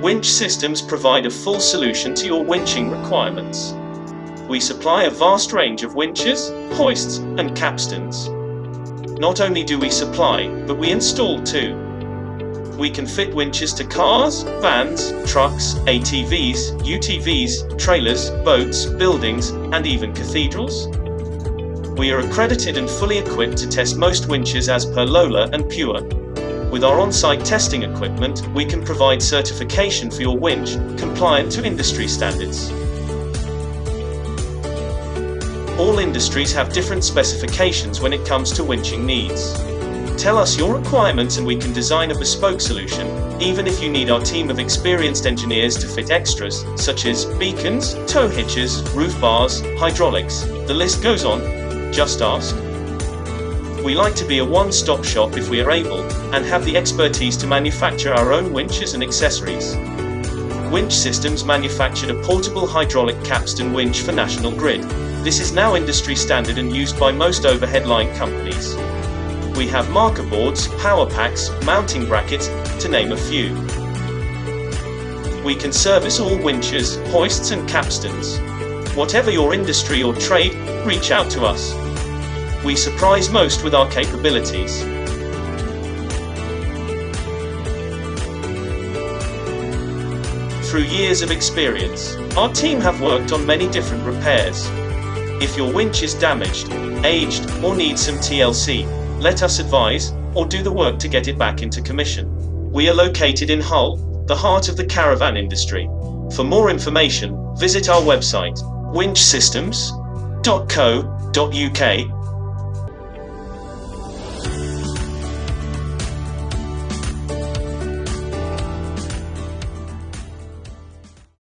Winch systems provide a full solution to your winching requirements. We supply a vast range of winches, hoists, and capstans. Not only do we supply, but we install too. We can fit winches to cars, vans, trucks, ATVs, UTVs, trailers, boats, buildings, and even cathedrals. We are accredited and fully equipped to test most winches as per Lola and Pure. With our on-site testing equipment, we can provide certification for your winch, compliant to industry standards. All industries have different specifications when it comes to winching needs. Tell us your requirements and we can design a bespoke solution, even if you need our team of experienced engineers to fit extras, such as beacons, tow hitches, roof bars, hydraulics. The list goes on. Just ask. We like to be a one-stop shop if we are able, and have the expertise to manufacture our own winches and accessories. Winch Systems manufactured a portable hydraulic capstan winch for National Grid. This is now industry standard and used by most overhead line companies. We have marker boards, power packs, mounting brackets, to name a few. We can service all winches, hoists and capstans. Whatever your industry or trade, reach out to us. We surprise most with our capabilities. Through years of experience, our team have worked on many different repairs. If your winch is damaged, aged, or needs some TLC, let us advise, or do the work to get it back into commission. We are located in Hull, the heart of the caravan industry. For more information, visit our website, winchsystems.co.uk.